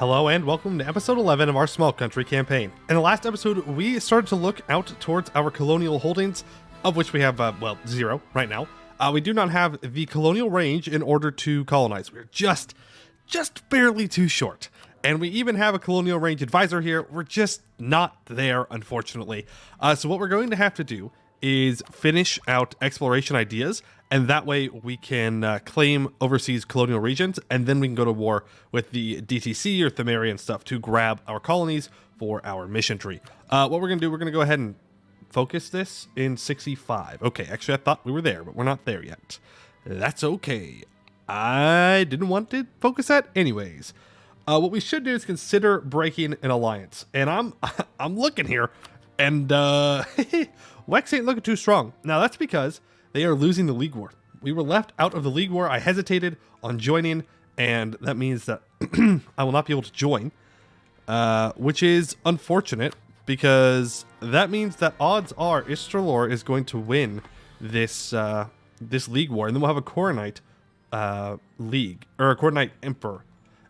Hello and welcome to episode 11 of our Small Country campaign. In the last episode, we started to look out towards our colonial holdings, of which we have, 0 right now. We do not have the colonial range in order to colonize. We're just barely too short. And we even have a colonial range advisor here. We're just not there, unfortunately. So what we're going to have to do is finish out exploration ideas, and that way we can claim overseas colonial regions, and then we can go to war with the DTC or Themerian stuff to grab our colonies for our mission tree. What we're going to do, we're going to go ahead and focus this in 65. Okay, actually I thought we were there, but we're not there yet. That's okay. I didn't want to focus that anyways. What we should do is consider breaking an alliance, and I'm looking here, and Wex ain't looking too strong. Now that's because they are losing the League War. We were left out of the League War. I hesitated on joining, and that means that I will not be able to join, which is unfortunate because that means that odds are Istralor is going to win this this League War, and then we'll have a Coronite League, or a Coronite Emperor.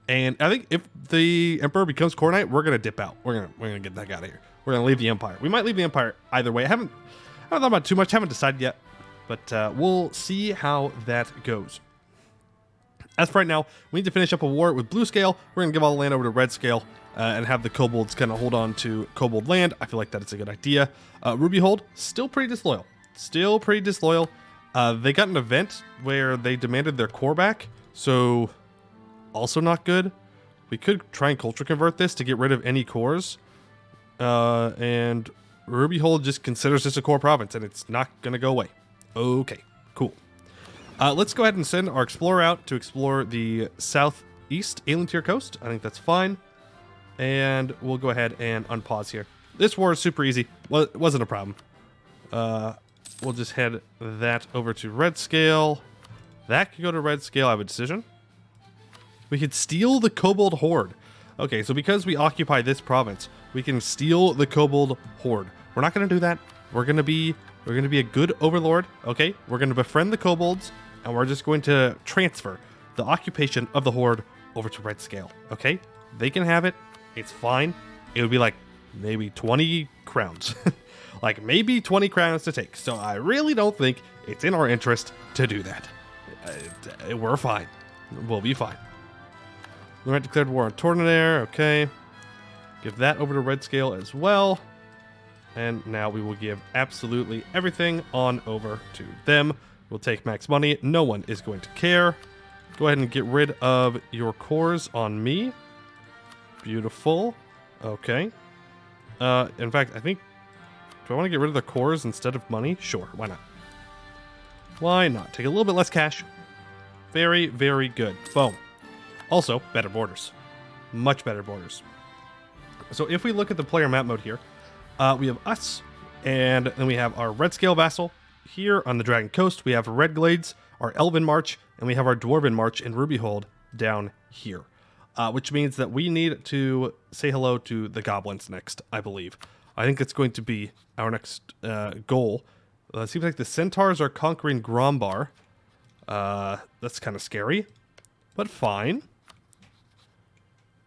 And I think if the Emperor becomes Coronite, we're gonna dip out. We're gonna get that guy out of here. We're gonna leave the Empire. We might leave the Empire either way. I haven't thought about it too much. Haven't decided yet, but we'll see how that goes. As for right now, we need to finish up a war with Blue Scale. We're gonna give all the land over to Red Scale and have the Kobolds kind of hold on to Kobold land. I feel like that is a good idea. Ruby Hold, still pretty disloyal. Still pretty disloyal. They got an event where they demanded their core back, so also not good. We could try and culture convert this to get rid of any cores. And Ruby Hold just considers this a core province, and it's not going to go away. Okay, cool. Let's go ahead and send our explorer out to explore the southeast Aelantir coast. I think that's fine. And we'll go ahead and unpause here. This war is super easy. Well, it wasn't a problem. We'll just head that over to Red Scale. That could go to Red Scale. I have a decision. We could steal the Kobold Horde. Okay, so because we occupy this province, we can steal the Kobold Horde. We're not going to do that. We're going to be a good overlord. Okay, we're going to befriend the Kobolds, and we're just going to transfer the occupation of the Horde over to Red Scale. Okay, they can have it. It's fine. It would be like maybe 20 crowns, like maybe 20 crowns to take. So I really don't think it's in our interest to do that. We're fine. We'll be fine. We declared war on Tornadair. Okay. Give that over to Red Scale as well. And now we will give absolutely everything on over to them. We'll take max money. No one is going to care. Go ahead and get rid of your cores on me. Beautiful. Okay. In fact, I think... Do I want to get rid of the cores instead of money? Sure, why not? Why not? Take a little bit less cash. Very, very good. Boom. Also, better borders. Much better borders. So if we look at the player map mode here, we have us, and then we have our Red Scale vassal. Here on the Dragon Coast, we have Red Glades, our Elven March, and we have our Dwarven March in Ruby Hold down here. Which means that we need to say hello to the goblins next, I believe. I think it's going to be our next goal. It seems like the centaurs are conquering Grombar. That's kind of scary, but fine.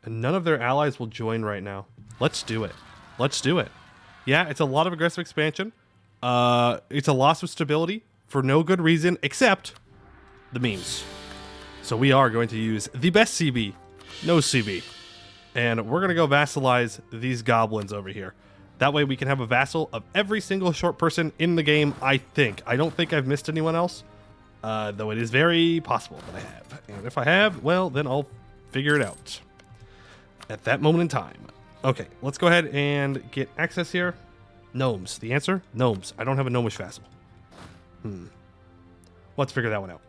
And none of their allies will join right now. Let's do it. Let's do it. Yeah, it's a lot of aggressive expansion. It's a loss of stability for no good reason except the memes. So we are going to use the best CB, no CB. And we're going to go vassalize these goblins over here. That way we can have a vassal of every single short person in the game, I think. I don't think I've missed anyone else, though it is very possible that I have. And if I have, well, then I'll figure it out at that moment in time. Okay, let's go ahead and get access here. Gnomes. The answer? Gnomes. I don't have a gnomish vassal. Let's figure that one out.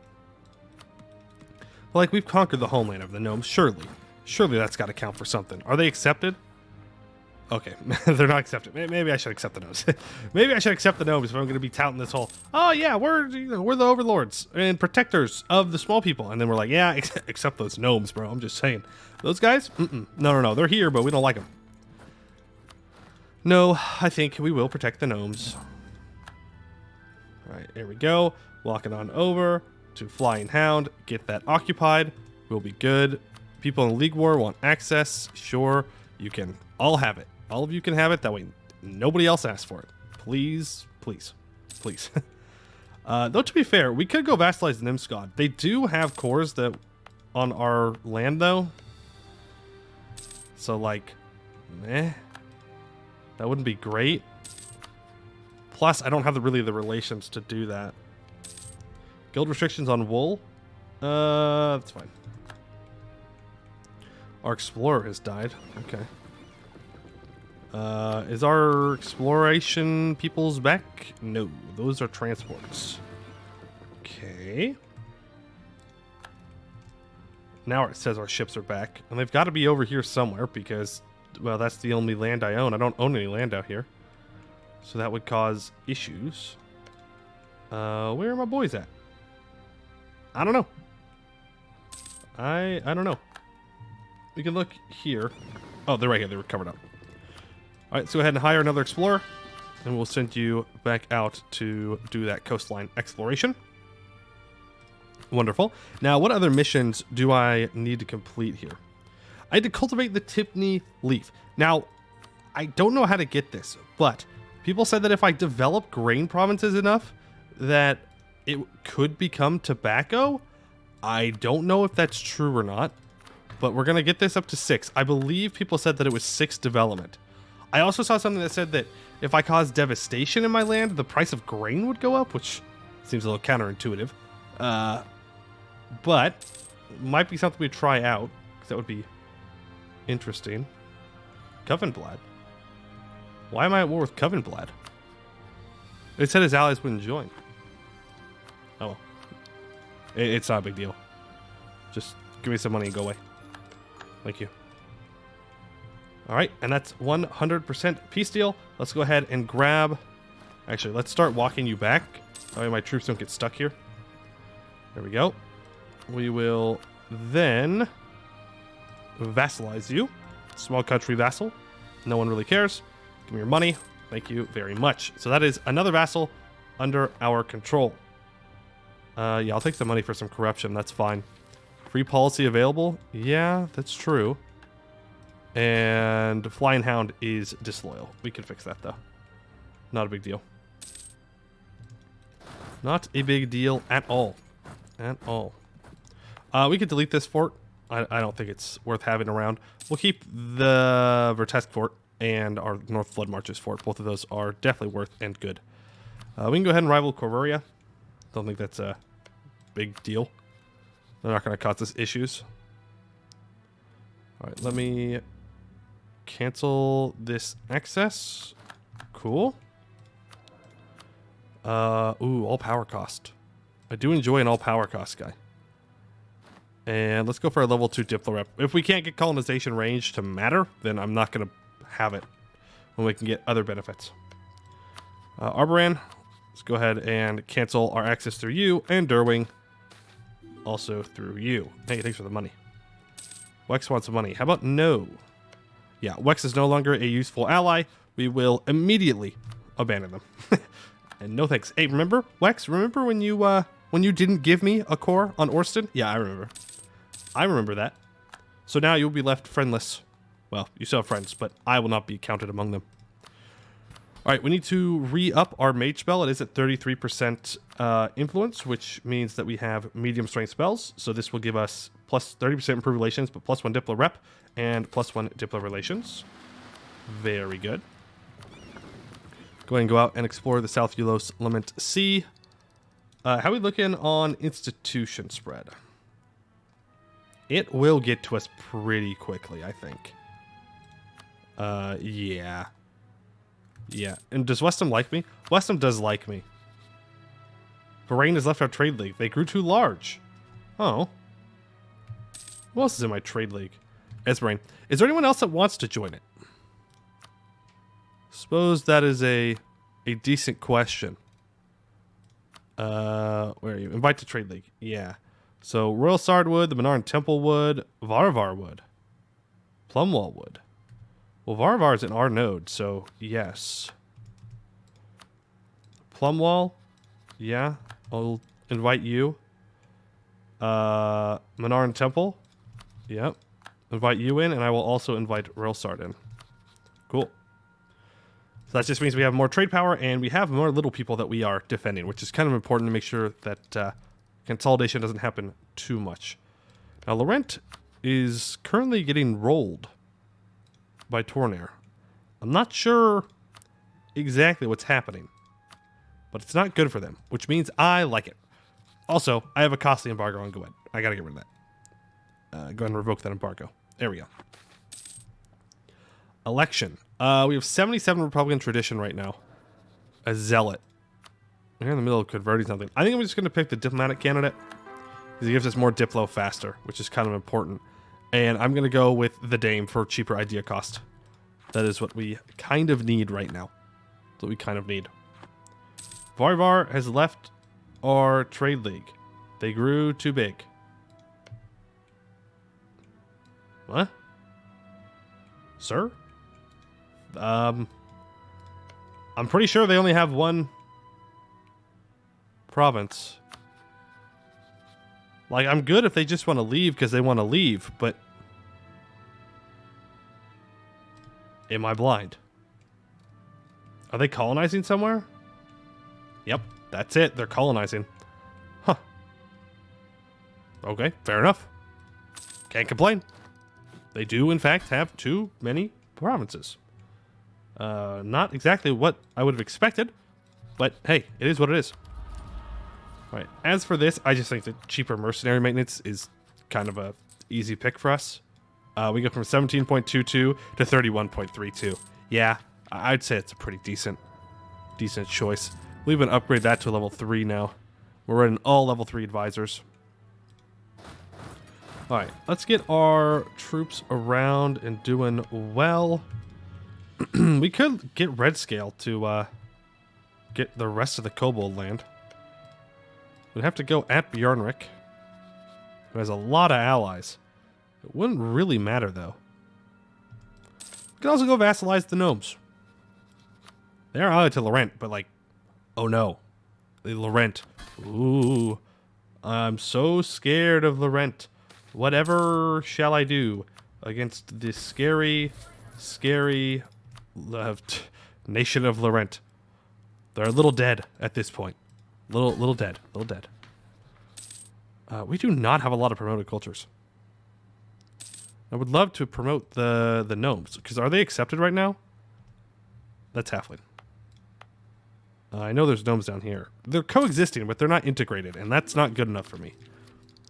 Like, we've conquered the homeland of the gnomes, surely. Surely that's got to count for something. Are they accepted? Okay, they're not accepted. Maybe I should accept the gnomes. Maybe I should accept the gnomes if I'm going to be touting this whole, oh yeah, we're the overlords and protectors of the small people. And then we're like, yeah, accept those gnomes, bro. I'm just saying. Those guys? No. They're here, but we don't like them. No, I think we will protect the gnomes. All right, there we go. Walking on over to Flying Hound. Get that occupied. We'll be good. people in League War want access. Sure, you can all have it. All of you can have it. That way nobody else asks for it. Please, please, please. Though to be fair, we could go vassalize Nimscod. They do have cores that on our land though. So like, that wouldn't be great. Plus, I don't have really the relations to do that. Guild restrictions on wool? That's fine. Our explorer has died. Okay. Is our exploration peoples back? No, those are transports. Okay. Now it says our ships are back. And they've got to be over here somewhere because, well, that's the only land I own. I don't own any land out here. So that would cause issues. Where are my boys at? I don't know. I don't know. We can look here. Oh, they're right here. They were covered up. All right, let's go ahead and hire another explorer. And we'll send you back out to do that coastline exploration. Wonderful. Now, what other missions do I need to complete here? I had to cultivate the Tipney leaf. Now, I don't know how to get this, but people said that if I develop grain provinces enough, that it could become tobacco. I don't know if that's true or not, but we're going to get this up to 6. I believe people said that it was 6 development. I also saw something that said that if I cause devastation in my land, the price of grain would go up, which seems a little counterintuitive. But might be something we try out, because that would be interesting. Covenblad. Why am I at war with Covenblad? It said his allies wouldn't join. Oh well. It's not a big deal. Just give me some money and go away. Thank you. Alright, and that's 100% peace deal. Let's go ahead and grab... Actually, let's start walking you back. That way my troops don't get stuck here. There we go. We will then vassalize you. Small country vassal. No one really cares. Give me your money. Thank you very much. So that is another vassal under our control. Yeah, I'll take the money for some corruption. That's fine. Free policy available? Yeah, that's true. And Flying Hound is disloyal. We can fix that, though. Not a big deal. Not a big deal at all. At all. We could delete this fort. I don't think it's worth having around. We'll keep the Vertesk fort and our North Flood Marches fort. Both of those are definitely worth and good. We can go ahead and rival Corvoria. Don't think that's a big deal. They're not going to cause us issues. All right, let me cancel this access. Cool. Ooh, all power cost. I do enjoy an all power cost guy. And let's go for a level 2 Diplo rep. If we can't get colonization range to matter, then I'm not going to have it when we can get other benefits. Arboran, let's go ahead and cancel our access through you, and Derwing also through you. Hey, thanks for the money. Wex wants some money. How about no? Yeah, Wex is no longer a useful ally. We will immediately abandon them. And no thanks. Hey, remember, Wex? Remember when you didn't give me a core on Orston? Yeah, I remember. I remember that. So now you'll be left friendless. Well, you still have friends, but I will not be counted among them. All right, we need to re-up our mage spell. It is at 33% influence, which means that we have medium strength spells. So this will give us plus 30% improved relations, but plus 1 Diplo rep and plus 1 Diplo relations. Very good. Go ahead and go out and explore the South Ulos Lament Sea. How are we looking on institution spread? It will get to us pretty quickly, I think. Yeah. Yeah. And does Westham like me? Westham does like me. Bahrain has left our trade league. They grew too large. Oh. Who else is in my trade league? Esbarain. Is there anyone else that wants to join it? Suppose that is a decent question. Where are you? Invite to trade league. Yeah. So Royal Sard wood, the Minar Temple wood, Varvar wood, Plumwall wood. Well, Varvar is in our node, so yes. Plumwall, yeah. I'll invite you. Minar Temple, yep. invite you in, and I will also invite Rilsard in. Cool. So that just means we have more trade power, and we have more little people that we are defending, which is kind of important to make sure that consolidation doesn't happen too much. Now, Laurent is currently getting rolled by Tornair. I'm not sure exactly what's happening, but it's not good for them, which means I like it. Also, I have a costly embargo on Goed. I gotta get rid of that. Go ahead and revoke that embargo. There we go. Election. We have 77 Republican tradition right now. A zealot. We're in the middle of converting something. I think I'm just going to pick the diplomatic candidate because he gives us more diplo faster, which is kind of important. And I'm going to go with the Dame for cheaper idea cost. That is what we kind of need right now. That's what we kind of need. Varvar has left our trade league. They grew too big. What? Sir? I'm pretty sure they only have one province. Like, I'm good if they just want to leave because they want to leave, but am I blind? Are they colonizing somewhere? Yep, that's it. They're colonizing. Huh. Okay, fair enough. Can't complain. They do, in fact, have too many provinces. Not exactly what I would have expected, but hey, it is what it is. All right. As for this, I just think that cheaper mercenary maintenance is kind of a easy pick for us. We go from 17.22 to 31.32. Yeah, I'd say it's a pretty decent choice. We'll even upgrade that to level 3 now. We're running all level 3 advisors. All right, let's get our troops around and doing well. We could get Red Scale to get the rest of the Kobold land. We'd have to go at Bjornrik, who has a lot of allies. It wouldn't really matter, though. We could also go vassalize the gnomes. They are allied to Laurent, but like, oh no. The Laurent. Ooh. I'm so scared of Laurent. Whatever shall I do against this scary nation of Laurent? They're a little dead at this point. Little dead. We do not have a lot of promoted cultures. I would love to promote the gnomes, because are they accepted right now? That's halfling. I know there's gnomes down here. They're coexisting, but they're not integrated, and that's not good enough for me.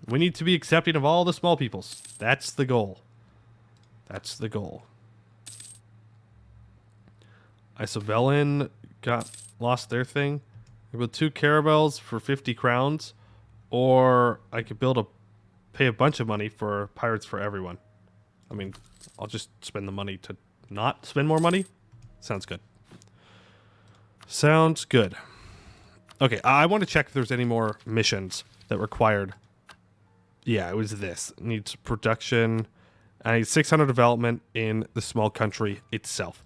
We need to be accepting of all the small peoples. That's the goal. That's the goal. Isabellin lost their thing. I build 2 caravels for 50 crowns, or I could pay a bunch of money for pirates for everyone. I mean, I'll just spend the money to not spend more money. Sounds good. Sounds good. Okay, I want to check if there's any more missions that required. Yeah, it was this. It needs production. I need 600 development in the small country itself.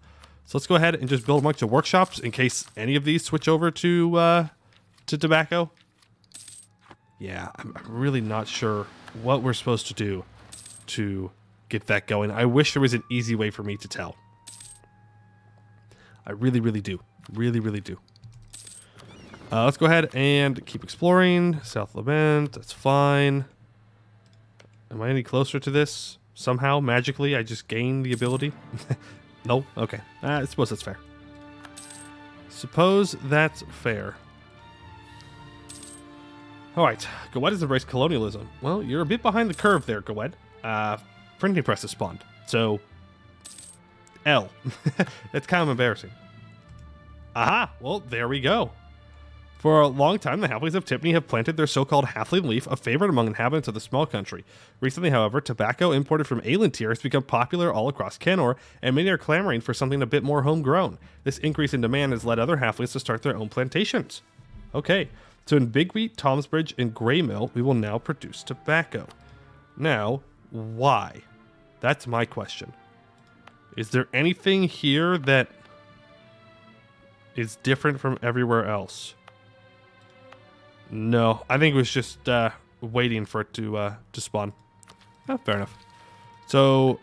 So let's go ahead and just build a bunch of workshops in case any of these switch over to tobacco. Yeah, I'm really not sure what we're supposed to do to get that going. I wish there was an easy way for me to tell. I really do. Really do. Let's go ahead and keep exploring. South Levant, that's fine. Am I any closer to this? Somehow, magically, I just gained the ability? No? Okay. I suppose that's fair. Suppose that's fair. Alright, Goed has embraced colonialism. Well, you're a bit behind the curve there, Goed. Printing press has spawned. So, L. That's kind of embarrassing. Aha! Well, there we go. For a long time, the Halflings of Tipney have planted their so-called halfling leaf, a favorite among inhabitants of the small country. Recently, however, tobacco imported from Aelantir has become popular all across Kenor, and many are clamoring for something a bit more homegrown. This increase in demand has led other Halflings to start their own plantations. Okay, so in Bigwheat, Tomsbridge, and Greymill, we will now produce tobacco. Now, why? That's my question. Is there anything here that is different from everywhere else? No, I think it was just waiting for it to spawn. Oh, fair enough. So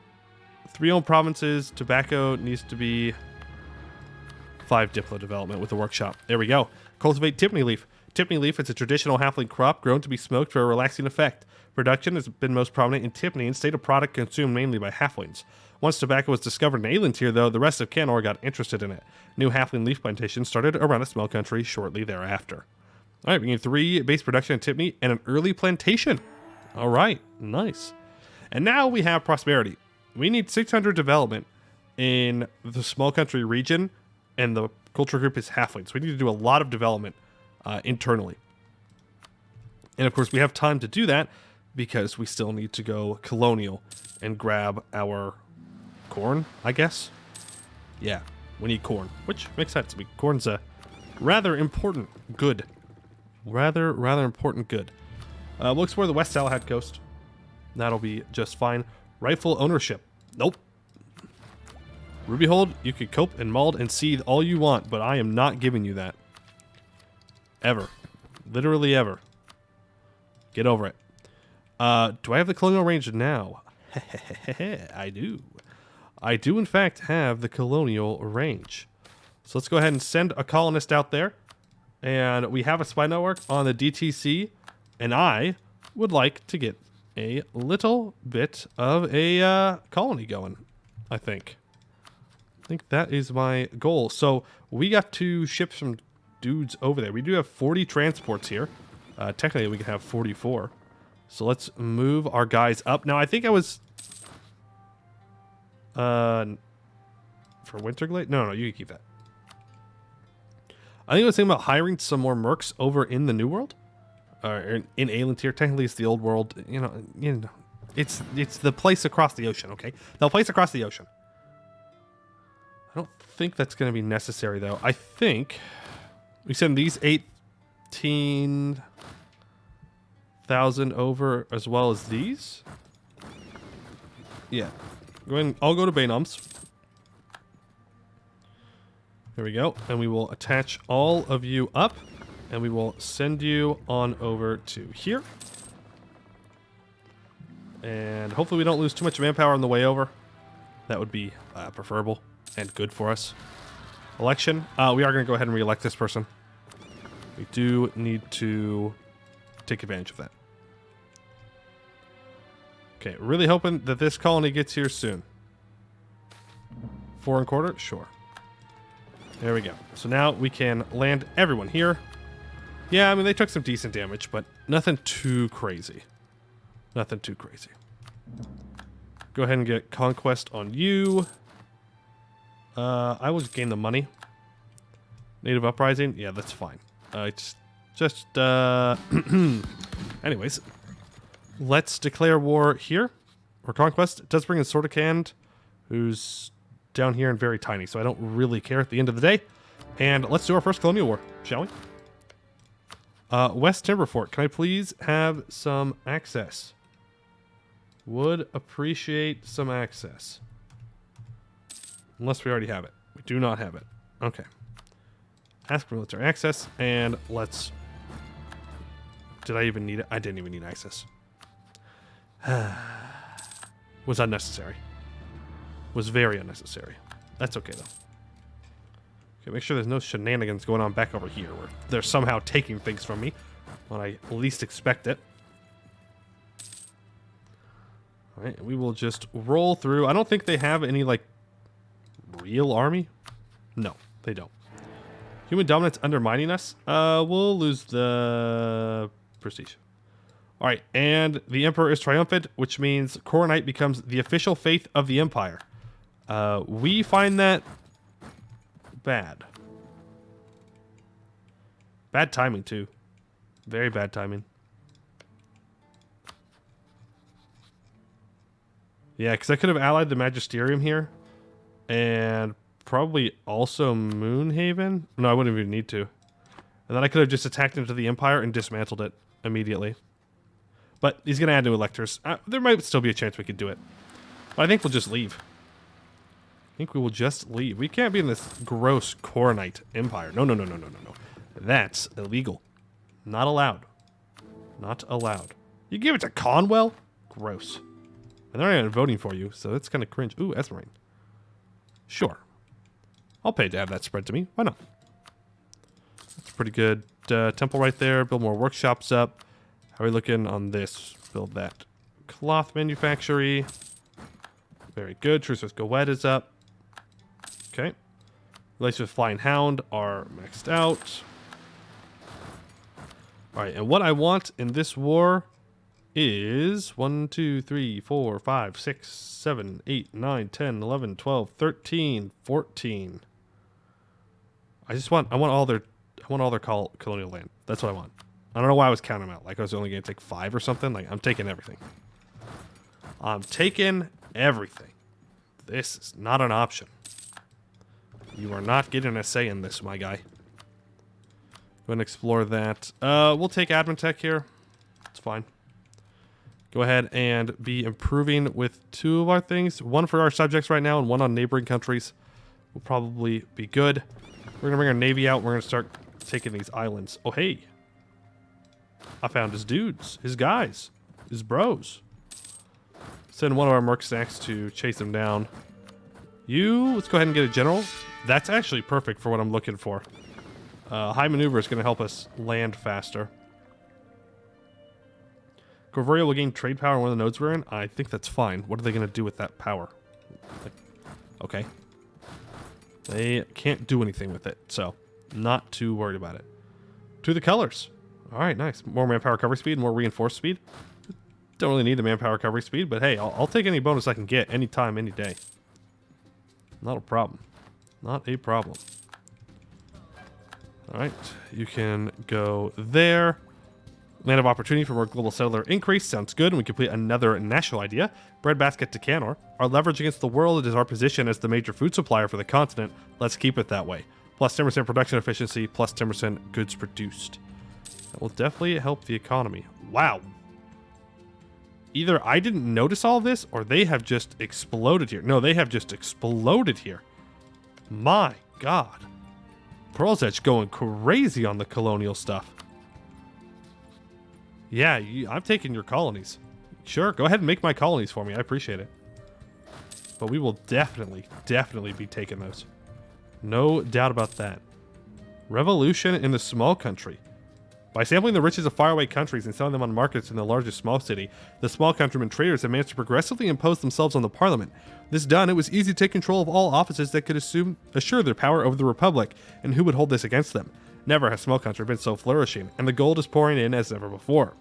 3 owned provinces. Tobacco needs to be 5 diplo development with a workshop. There we go. Cultivate Tiffany leaf. Tiffany leaf is a traditional halfling crop grown to be smoked for a relaxing effect. Production has been most prominent in Tiffany and stayed a product consumed mainly by halflings. Once tobacco was discovered in Aelantir, though, the rest of Canor got interested in it. New halfling leaf plantations started around a small country shortly thereafter. All right, we need 3 base production in Tiffany and an early plantation. All right, nice. And now we have prosperity. We need 600 development in the small country region, and the culture group is halflings. So we need to do a lot of development internally. And of course, we have time to do that because we still need to go colonial and grab our corn, I guess. Yeah, we need corn, which makes sense. Corn's a rather important good. Rather important good. We'll explore the West Salahad coast. That'll be just fine. Rightful ownership. Nope. Rubyhold, you can cope and mold and seethe all you want, but I am not giving you that. Ever. Literally ever. Get over it. Do I have the colonial range now? I do. I do, in fact, have the colonial range. So let's go ahead and send a colonist out there. And we have a spy network on the DTC. And I would like to get a little bit of a colony going, I think. I think that is my goal. So we got to ship some dudes over there. We do have 40 transports here. Technically, we can have 44. So let's move our guys up. Now, I think I was... for Winterglade? No, you can keep that. I think I was thinking about hiring some more mercs over in the New World. Or in Aelantir. Technically, it's the old world. You know, it's the place across the ocean, okay? The place across the ocean. I don't think that's going to be necessary, though. I think we send these 18,000 over as well as these. Yeah. Go ahead and I'll go to Bainoms. There we go. And we will attach all of you up. And we will send you on over to here. And hopefully we don't lose too much manpower on the way over. That would be preferable and good for us. Election. We are going to go ahead and re-elect this person. We do need to take advantage of that. Okay, really hoping that this colony gets here soon. 4 1/4? Sure. There we go. So now we can land everyone here. Yeah, I mean, they took some decent damage, but nothing too crazy. Nothing too crazy. Go ahead and get Conquest on you. I will gain the money. Native Uprising? Yeah, that's fine. It's just, anyways. Let's declare war here. Or Conquest. It does bring in Sortikand, who's down here and very tiny, so I don't really care at the end of the day. And let's do our first colonial war, shall we? West Timberfort, can I please have some access? Would appreciate some access. Unless we already have it. We do not have it. Okay. Ask for military access, and let's... Did I even need it? I didn't even need access. Was unnecessary. Was very unnecessary. That's okay, though. Okay, make sure there's no shenanigans going on back over here where they're somehow taking things from me when I least expect it. Alright, we will just roll through. I don't think they have any, like, real army. No, they don't. Human dominance undermining us. We'll lose the prestige. Alright, and the Emperor is triumphant, which means Coronite becomes the official faith of the Empire. We find that bad. Bad timing, too. Very bad timing. Yeah, because I could have allied the Magisterium here. And probably also Moonhaven. No, I wouldn't even need to. And then I could have just attacked into the Empire and dismantled it immediately. But he's going to add new electors. There might still be a chance we could do it. But I think we'll just leave. I think we will just leave. We can't be in this gross Coronite Empire. No, no, no, no, no, no, no. That's illegal. Not allowed. Not allowed. You give it to Conwell? Gross. And they're not even voting for you, so it's kind of cringe. Ooh, Esmerine. Sure. I'll pay to have that spread to me. Why not? That's a pretty good temple right there. Build more workshops up. How are we looking on this? Build that cloth manufactory. Very good. Truce with Goed is up. Okay. Relations with Flying Hound are maxed out. Alright, and what I want in this war is 1, 2, 3, 4, 5, 6, 7, 8, 9, 10, 11, 12, 13, 14. I want all their colonial land. That's what I want. I don't know why I was counting them out. Like I was only going to take 5 or something. Like I'm taking everything. I'm taking everything. This is not an option. You are not getting a say in this, my guy. Go ahead and explore that. We'll take admin tech here. It's fine. Go ahead and be improving with 2 of our things. 1 for our subjects right now and 1 on neighboring countries. Will probably be good. We're going to bring our navy out. We're going to start taking these islands. Oh, hey. I found his dudes. His guys. His bros. Send 1 of our merc stacks to chase him down. Let's go ahead and get a general. That's actually perfect for what I'm looking for. High maneuver is going to help us land faster. Corvoria will gain trade power in one of the nodes we're in. I think that's fine. What are they going to do with that power? Okay. They can't do anything with it, so not too worried about it. To the colors. All right, nice. More manpower recovery speed, more reinforced speed. Don't really need the manpower recovery speed, but hey, I'll take any bonus I can get anytime, any day. Not a problem. Not a problem. All right, you can go there. Land of opportunity for more global settler increase. Sounds good. And we complete another national idea. Breadbasket to Canor. Our leverage against the world is our position as the major food supplier for the continent. Let's keep it that way. Plus 10% production efficiency, plus 10% goods produced. That will definitely help the economy. Wow. Either I didn't notice all of this, or they have just exploded here. No, they have just exploded here. My God. Pearl's Edge going crazy on the colonial stuff. Yeah, I'm taking your colonies. Sure, go ahead and make my colonies for me. I appreciate it. But we will definitely be taking those. No doubt about that. Revolution in the small country. By sampling the riches of faraway countries and selling them on markets in the largest small city, the small countrymen traders have managed to progressively impose themselves on the parliament. This done, it was easy to take control of all offices that could assure their power over the republic, and who would hold this against them? Never has small country been so flourishing, and the gold is pouring in as never before.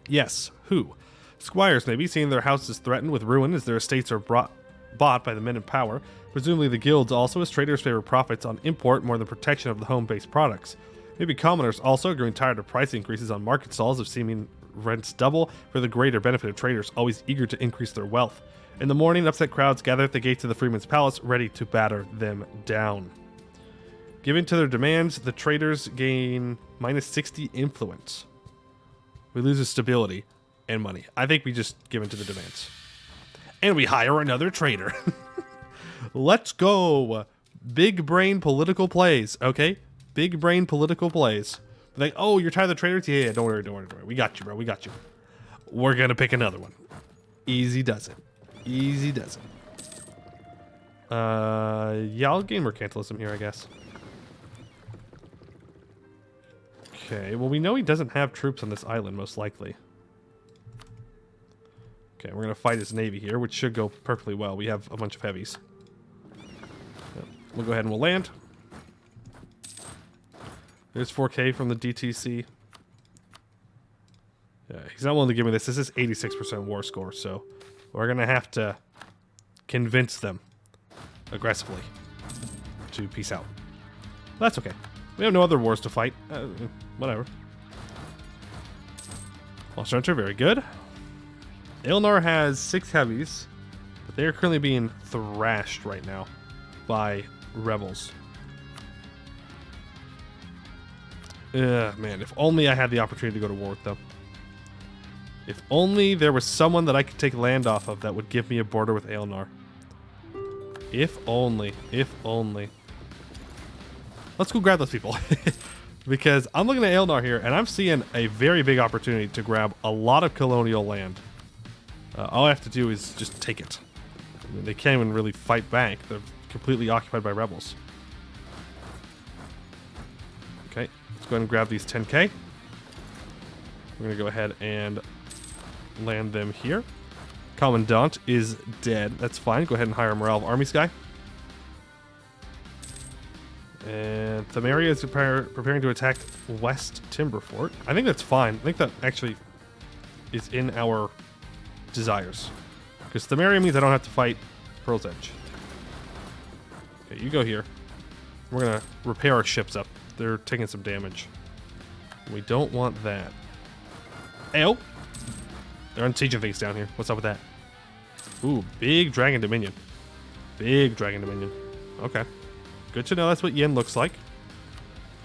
Yes, who? Squires, maybe, seeing their houses threatened with ruin as their estates are bought by the men in power. Presumably the guilds also, as traders favor profits on import more than protection of the home-based products. Maybe commoners also, growing tired of price increases on market stalls of seeming rents double for the greater benefit of traders, always eager to increase their wealth. In the morning, upset crowds gather at the gates of the Freeman's Palace, ready to batter them down. Given to their demands, the traders gain minus 60 influence. We lose the stability and money. I think we just give in to the demands. And we hire another trader. Let's go. Big brain political plays, okay? Big brain political plays. Like, oh, you're tired of the traders? Yeah, don't worry. We got you, bro. We got you. We're going to pick another one. Easy does it. Easy does it. Yeah, I'll gain mercantilism here, I guess. Okay, well, we know he doesn't have troops on this island, most likely. Okay, we're going to fight his navy here, which should go perfectly well. We have a bunch of heavies. Yep. We'll go ahead and we'll land. There's 4K from the DTC. Yeah, he's not willing to give me this. This is 86% war score, so we're going to have to convince them aggressively to peace out. That's okay. We have no other wars to fight. Whatever. Monster Hunter, very good. Ailnar has 6 heavies, but they are currently being thrashed right now by rebels. Man, if only I had the opportunity to go to war with them. If only there was someone that I could take land off of that would give me a border with Ailnar. If only. If only. Let's go grab those people. Because I'm looking at Ailnar here, and I'm seeing a very big opportunity to grab a lot of colonial land. All I have to do is just take it. I mean, they can't even really fight back. They're completely occupied by rebels. Okay, let's go ahead and grab these 10k. We're going to go ahead and land them here. Commandant is dead. That's fine. Go ahead and hire a Morale of Armies guy. And Themaria is preparing to attack West Timberfort. I think that's fine. I think that actually is in our desires. Because Themaria means I don't have to fight Pearl's Edge. Okay, you go here. We're going to repair our ships up. They're taking some damage. We don't want that. Ayo! They're unsieging things down here. What's up with that? Ooh, big Dragon Dominion. Big Dragon Dominion. Okay. Good to know that's what Yin looks like.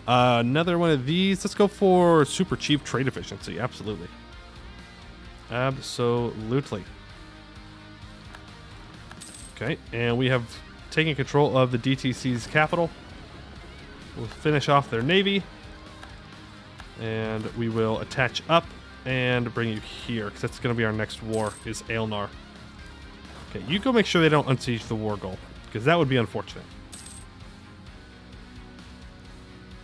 Another one of these. Let's go for super cheap trade efficiency. Absolutely. Absolutely. Okay, and we have taken control of the DTC's capital. We'll finish off their navy. And we will attach up and bring you here, because that's going to be our next war, is Ailnar. Okay, you go make sure they don't unsiege the war goal, because that would be unfortunate.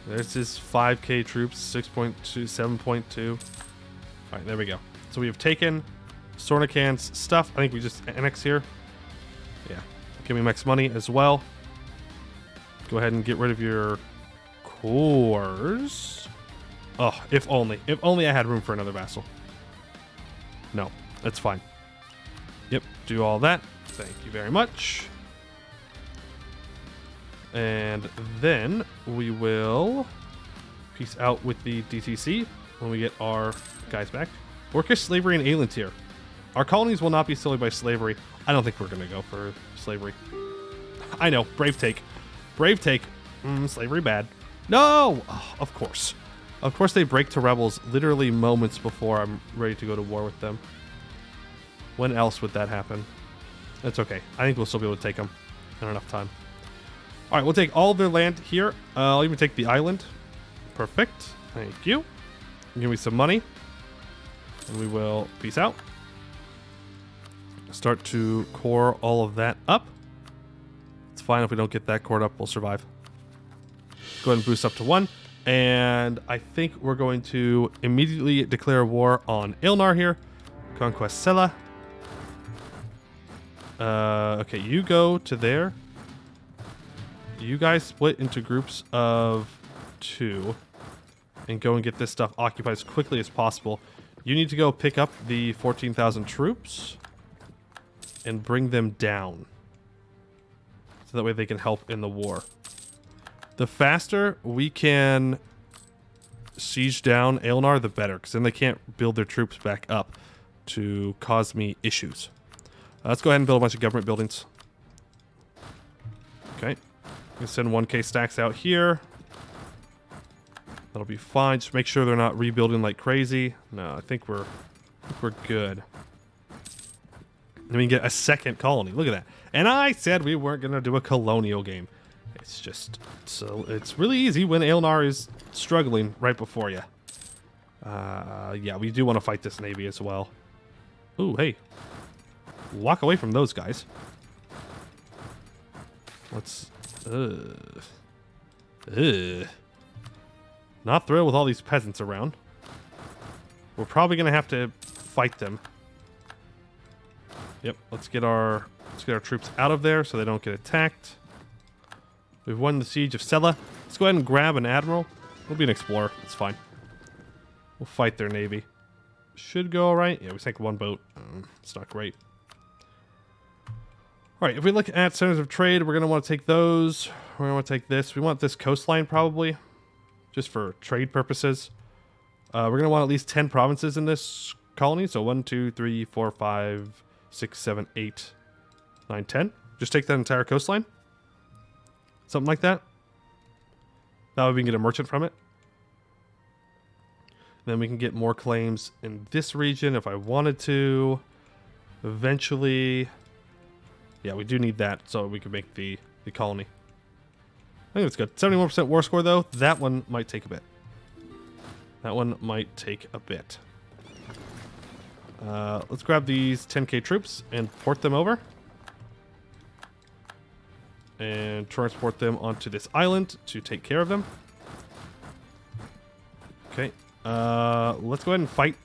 There's his 5k troops, 6.2, 7.2. Alright, there we go. So we have taken Sornican's stuff. I think we just annex here. Yeah. Give me max money as well. Go ahead and get rid of your cores. Oh, if only. If only I had room for another vassal. No, that's fine. Yep, do all that. Thank you very much. And then we will peace out with the DTC when we get our guys back. Orcish slavery and Aelantir. Our colonies will not be sullied by slavery. I don't think we're going to go for slavery. I know, brave take. Brave take. Slavery bad. No! Oh, of course. Of course they break to rebels literally moments before I'm ready to go to war with them. When else would that happen? That's okay. I think we'll still be able to take them in enough time. All right, we'll take all of their land here. I'll even take the island. Perfect. Thank you. Give me some money. And we will peace out. Start to core all of that up. It's fine if we don't get that cored up. We'll survive. Go ahead and boost up to 1. And I think we're going to immediately declare war on Ailnar here. Conquest Sela. Okay, you go to there. You guys split into groups of 2 and go and get this stuff occupied as quickly as possible. You need to go pick up the 14,000 troops and bring them down. So that way they can help in the war. The faster we can siege down Ailnar, the better, because then they can't build their troops back up to cause me issues. Let's go ahead and build a bunch of government buildings. Okay. I'm going to send 1k stacks out here. That'll be fine. Just make sure they're not rebuilding like crazy. No, I think we're good. Then we can get a second colony. Look at that. And I said we weren't going to do a colonial game. It's just... So it's really easy when Ailnar is struggling right before you. Yeah, we do want to fight this navy as well. Ooh, hey. Walk away from those guys. Let's... Not thrilled with all these peasants around. We're probably going to have to fight them. Yep, let's get our troops out of there so they don't get attacked. We've won the siege of Sela. Let's go ahead and grab an admiral. We'll be an explorer. It's fine. We'll fight their navy. Should go all right. Yeah, we sank 1 boat. It's not great. All right, if we look at centers of trade, we're going to want to take those. We're going to want to take this. We want this coastline probably, just for trade purposes. We're going to want at least 10 provinces in this colony. So 1, 2, 3, 4, 5, 6, 7, 8, 9, 10. Just take that entire coastline. Something like that. That way we can get a merchant from it. Then we can get more claims in this region if I wanted to. Eventually... Yeah, we do need that so we can make the colony. I think it's good. 71% war score, though. That one might take a bit. That one might take a bit. Let's grab these 10k troops and port them over. And transport them onto this island to take care of them. Okay. Let's go ahead and fight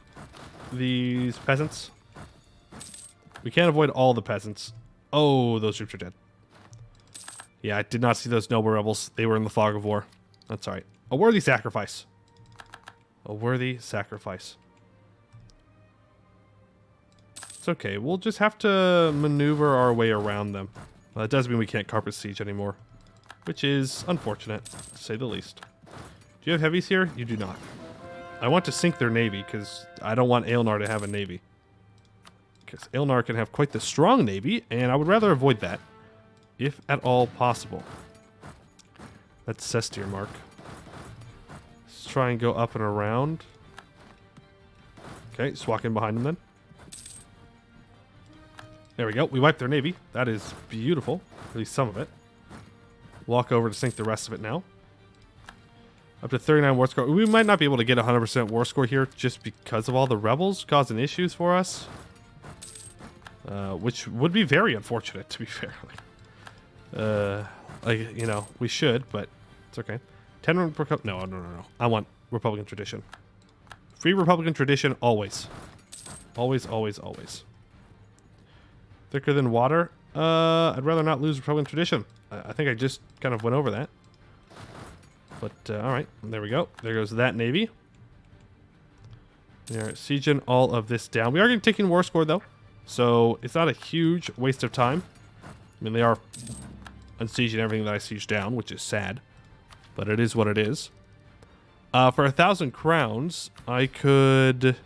these peasants. We can't avoid all the peasants. Oh, those troops are dead. Yeah, I did not see those noble rebels. They were in the fog of war. That's alright. A worthy sacrifice. A worthy sacrifice. It's okay. We'll just have to maneuver our way around them. Well, that does mean we can't carpet siege anymore, which is unfortunate, to say the least. Do you have heavies here? You do not. I want to sink their navy, because I don't want Ailnar to have a navy. Because Ailnar can have quite the strong navy, and I would rather avoid that, if at all possible. That's Cestier mark. Let's try and go up and around. Okay, swak in behind them then. There we go. We wiped their navy. That is beautiful. At least some of it. Walk over to sink the rest of it now. Up to 39 war score. We might not be able to get 100% war score here just because of all the rebels causing issues for us. Which would be very unfortunate, to be fair. Like, you know, we should, but it's okay. 10 no. I want Republican tradition. Free Republican tradition always. Always, always, always. Thicker than water. I'd rather not lose Republican tradition. I think I just kind of went over that. But, alright. There we go. There goes that navy. They're sieging all of this down. We are going to take in war score, though. So, it's not a huge waste of time. I mean, they are unsieging everything that I siege down, which is sad. But it is what it is. For 1,000 crowns, I could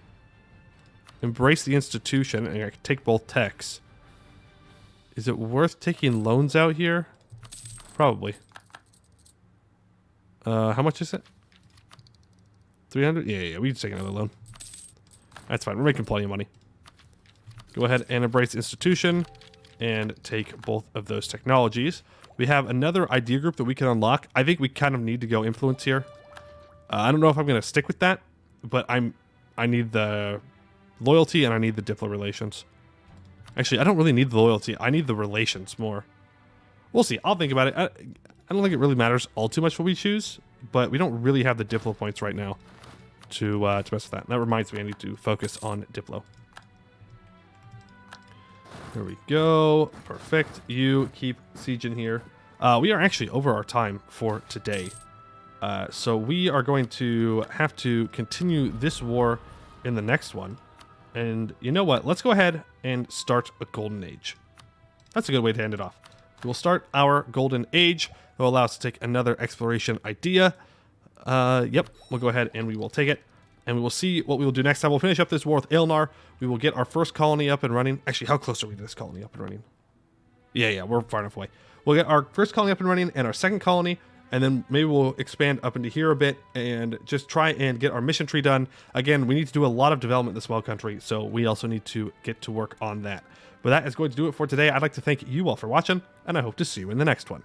embrace the institution, and I could take both techs. Is it worth taking loans out here? Probably. How much is it? 300? Yeah, we can take another loan. That's fine. We're making plenty of money. Go ahead and embrace institution and take both of those technologies. We have another idea group that we can unlock. I think we kind of need to go influence here. I don't know if I'm going to stick with that, but I need the loyalty and I need the diplo relations. Actually, I don't really need the loyalty. I need the relations more. We'll see. I'll think about it. I don't think it really matters all too much what we choose, but we don't really have the diplo points right now to mess with that. And that reminds me, I need to focus on diplo. There we go. Perfect. You keep sieging here. We are actually over our time for today. So we are going to have to continue this war in the next one. And you know what? Let's go ahead and start a golden age. That's a good way to end it off. We'll start our golden age. It will allow us to take another exploration idea. Yep, we'll go ahead and we will take it. And we will see what we will do next time. We'll finish up this war with Ailnar. We will get our first colony up and running. Actually, how close are we to this colony up and running? Yeah, we're far enough away. We'll get our first colony up and running and our second colony. And then maybe we'll expand up into here a bit and just try and get our mission tree done. Again, we need to do a lot of development in this small country, so we also need to get to work on that. But that is going to do it for today. I'd like to thank you all for watching, and I hope to see you in the next one.